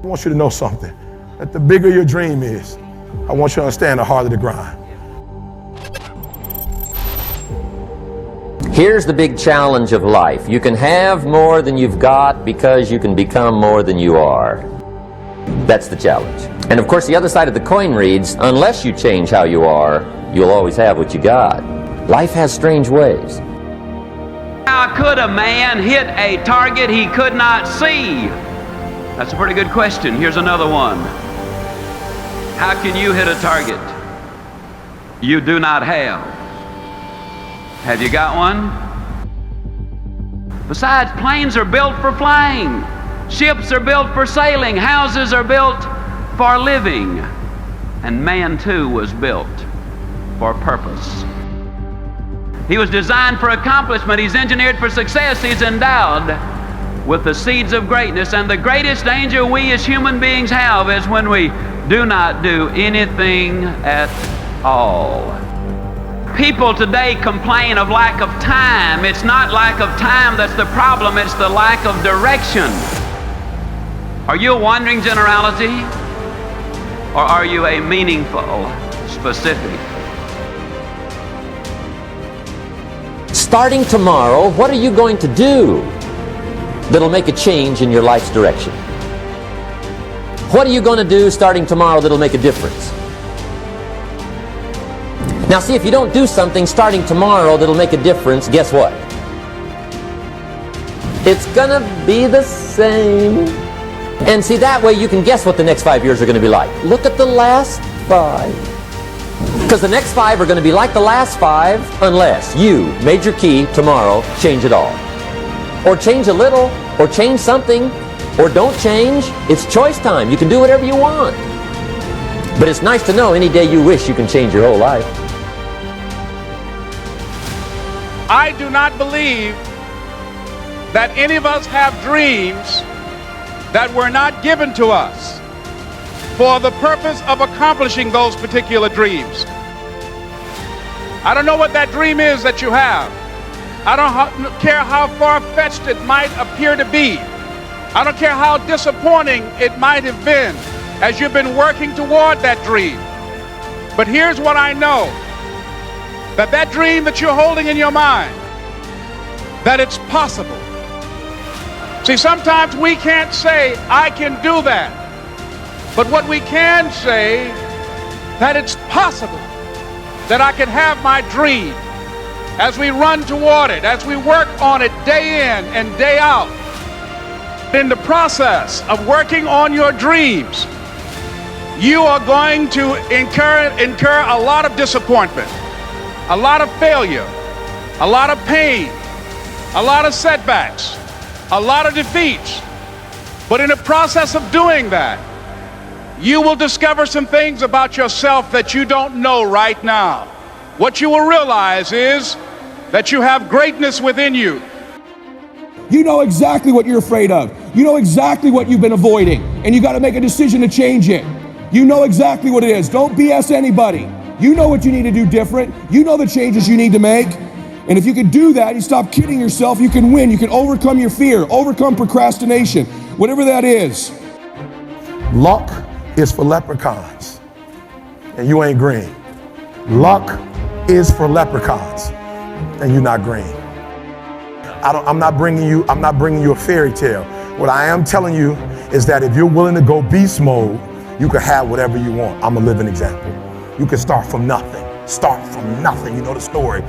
I want you to know something, that the bigger your dream is, I want you to understand the harder the grind. Here's the big challenge of life. You can have more than you've got because you can become more than you are. That's the challenge. And of course, the other side of the coin reads, unless you change how you are, you'll always have what you got. Life has strange ways. How could a man hit a target he could not see? That's a pretty good question. Here's another one. How can you hit a target you do not have? Have you got one? Besides, planes are built for flying. Ships are built for sailing. Houses are built for living. And man too was built for purpose. He was designed for accomplishment. He's engineered for success. He's endowed with the seeds of greatness. And the greatest danger we as human beings have is when we do not do anything at all. People today complain of lack of time. It's not lack of time that's the problem, it's the lack of direction. Are you a wandering generality, or are you a meaningful, specific? Starting tomorrow, what are you going to do that'll make a change in your life's direction? What are you going to do starting tomorrow that'll make a difference? Now see, if you don't do something starting tomorrow that'll make a difference, guess what? It's gonna be the same. And see, that way you can guess what the next 5 years are gonna be like. Look at the last 5. Because the next 5 are gonna be like the last 5 unless you, major key, tomorrow, change it all. Or change a little, or change something, or don't change. It's choice time. You can do whatever you want. But it's nice to know any day you wish you can change your whole life. I do not believe that any of us have dreams that were not given to us for the purpose of accomplishing those particular dreams. I don't know what that dream is that you have. I don't care how far-fetched it might appear to be. I don't care how disappointing it might have been as you've been working toward that dream. But here's what I know. That dream that you're holding in your mind, that it's possible. See, sometimes we can't say, I can do that. But what we can say, that it's possible that I can have my dream as we run toward it, as we work on it day in and day out. In the process of working on your dreams, you are going to incur a lot of disappointment, a lot of failure, a lot of pain, a lot of setbacks, a lot of defeats. But in the process of doing that, you will discover some things about yourself that you don't know right now. What you will realize is that you have greatness within you. You know exactly what you're afraid of. You know exactly what you've been avoiding, and you got to make a decision to change it. You know exactly what it is. Don't BS anybody. You know what you need to do different. You know the changes you need to make. And if you can do that, you stop kidding yourself, you can win. You can overcome your fear, overcome procrastination, whatever that is. Luck is for leprechauns, and you ain't green. Luck is for leprechauns, and you're not green. I'm not bringing you a fairy tale. What I am telling you is that if you're willing to go beast mode, you can have whatever you want. I'm a living example. You can start from nothing. Start from nothing. You know the story.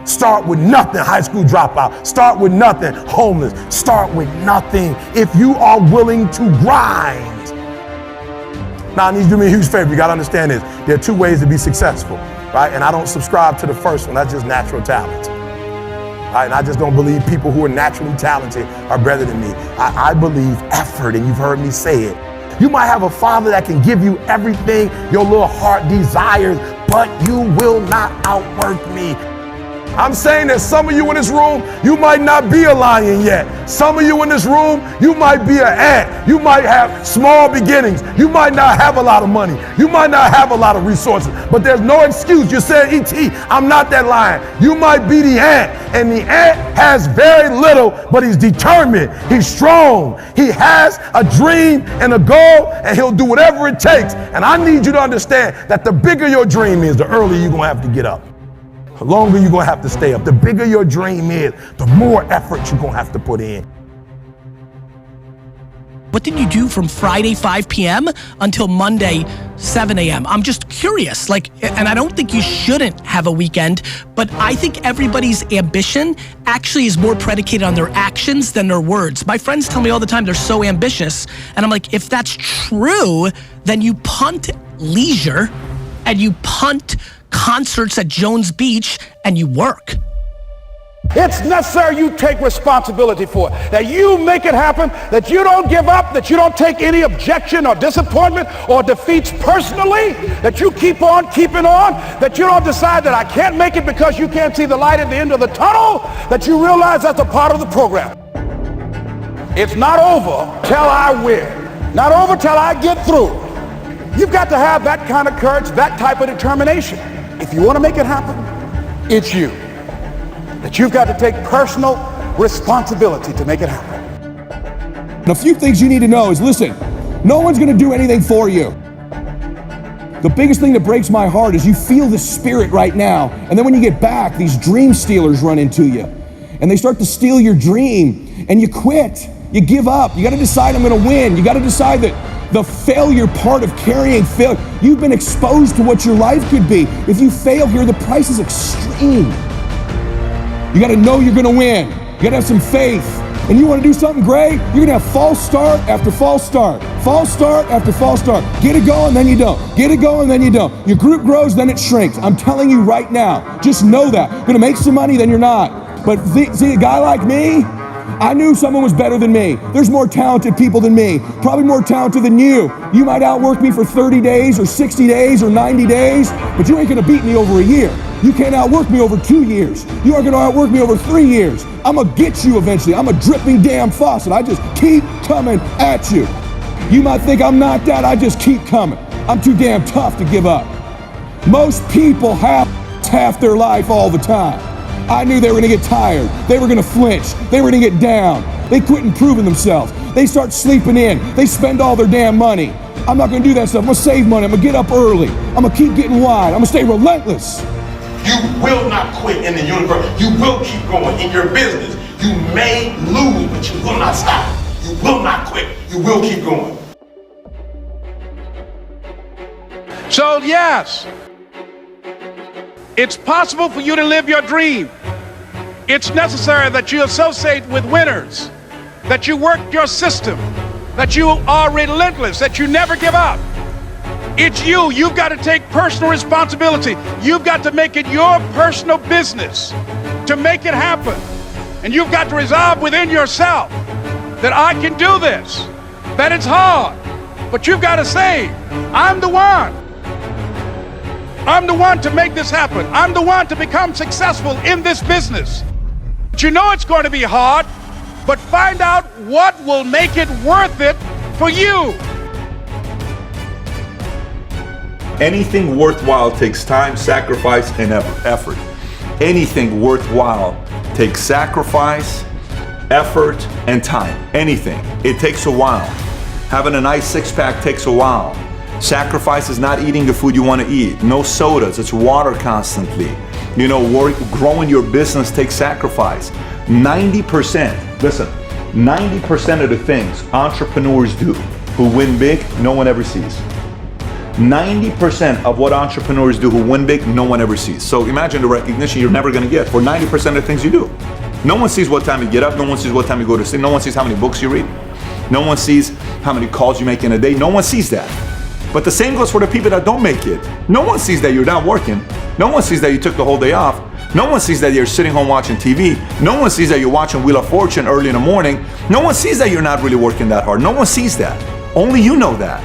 Start with nothing, high school dropout. Start with nothing, homeless. Start with nothing if you are willing to grind. Now, I need you to do me a huge favor. You got to understand this. There are 2 ways to be successful, right? And I don't subscribe to the first one. That's just natural talent. Right? And I just don't believe people who are naturally talented are better than me. I believe effort, and you've heard me say it. You might have a father that can give you everything your little heart desires, but you will not outwork me. I'm saying that some of you in this room, you might not be a lion yet. Some of you in this room, you might be an ant. You might have small beginnings. You might not have a lot of money. You might not have a lot of resources, but there's no excuse. You said, E.T., I'm not that lion. You might be the ant, and the ant has very little, but he's determined. He's strong. He has a dream and a goal, and he'll do whatever it takes. And I need you to understand that the bigger your dream is, the earlier you're going to have to get up. The longer you're going to have to stay up. The bigger your dream is, the more effort you're going to have to put in. What did you do from Friday 5 p.m. until Monday 7 a.m.? I'm just curious, and I don't think you shouldn't have a weekend, but I think everybody's ambition actually is more predicated on their actions than their words. My friends tell me all the time they're so ambitious, and I'm like, if that's true, then you punt leisure and you punt concerts at Jones Beach and you work. It's necessary you take responsibility for it, that you make it happen, that you don't give up, that you don't take any objection or disappointment or defeats personally, that you keep on keeping on, that you don't decide that I can't make it because you can't see the light at the end of the tunnel, that you realize that's a part of the program. It's not over till I win, not over till I get through. You've got to have that kind of courage, that type of determination. If you want to make it happen, it's you. That you've got to take personal responsibility to make it happen. And a few things you need to know is, listen, no one's going to do anything for you. The biggest thing that breaks my heart is you feel the spirit right now, and then when you get back, these dream stealers run into you, and they start to steal your dream, and you quit. You give up. You got to decide I'm going to win. You got to decide that the failure part of carrying failure, you've been exposed to what your life could be. If you fail here, the price is extreme. You got to know you're going to win. You got to have some faith. And you want to do something great, you're going to have false start after false start. False start after false start. Get it going, then you don't. Get it going, then you don't. Your group grows, then it shrinks. I'm telling you right now, just know that. You're going to make some money, then you're not. But see, a guy like me, I knew someone was better than me. There's more talented people than me, probably more talented than you. You might outwork me for 30 days or 60 days or 90 days, but you ain't gonna beat me over a year. You can't outwork me over 2 years. You aren't gonna outwork me over 3 years. I'm gonna get you eventually. I'm a dripping damn faucet. I just keep coming at you. You might think I'm not that, I just keep coming. I'm too damn tough to give up. Most people have half their life all the time. I knew they were gonna get tired. They were gonna flinch. They were gonna get down. They quit improving themselves. They start sleeping in. They spend all their damn money. I'm not gonna do that stuff. I'm gonna save money. I'm gonna get up early. I'm gonna keep getting wide. I'm gonna stay relentless. You will not quit in the universe. You will keep going in your business. You may lose, but you will not stop. You will not quit. You will keep going. So yes, it's possible for you to live your dream. It's necessary that you associate with winners, that you work your system, that you are relentless, that you never give up. It's you. You've got to take personal responsibility. You've got to make it your personal business to make it happen. And you've got to resolve within yourself that I can do this, that it's hard, but you've got to say, I'm the one. I'm the one to make this happen. I'm the one to become successful in this business. But you know it's going to be hard, but find out what will make it worth it for you. Anything worthwhile takes time, sacrifice, and effort. Anything worthwhile takes sacrifice, effort, and time. Anything. It takes a while. Having a nice six-pack takes a while. Sacrifice is not eating the food you want to eat. No sodas, it's water constantly. You know, growing your business takes sacrifice. 90%, listen, 90% of the things entrepreneurs do who win big, no one ever sees. 90% of what entrepreneurs do who win big, no one ever sees. So imagine the recognition you're never going to get for 90% of the things you do. No one sees what time you get up, no one sees what time you go to sleep, no one sees how many books you read, no one sees how many calls you make in a day, no one sees that. But the same goes for the people that don't make it. No one sees that you're not working. No one sees that you took the whole day off. No one sees that you're sitting home watching TV. No one sees that you're watching Wheel of Fortune early in the morning. No one sees that you're not really working that hard. No one sees that. Only you know that.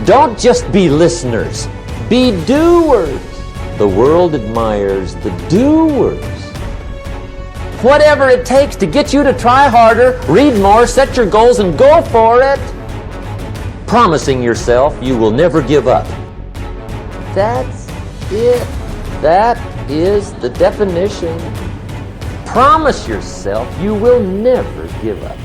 Don't just be listeners, be doers. The world admires the doers. Whatever it takes to get you to try harder, read more, set your goals, and go for it. Promising yourself you will never give up. That's it. That is the definition. Promise yourself you will never give up.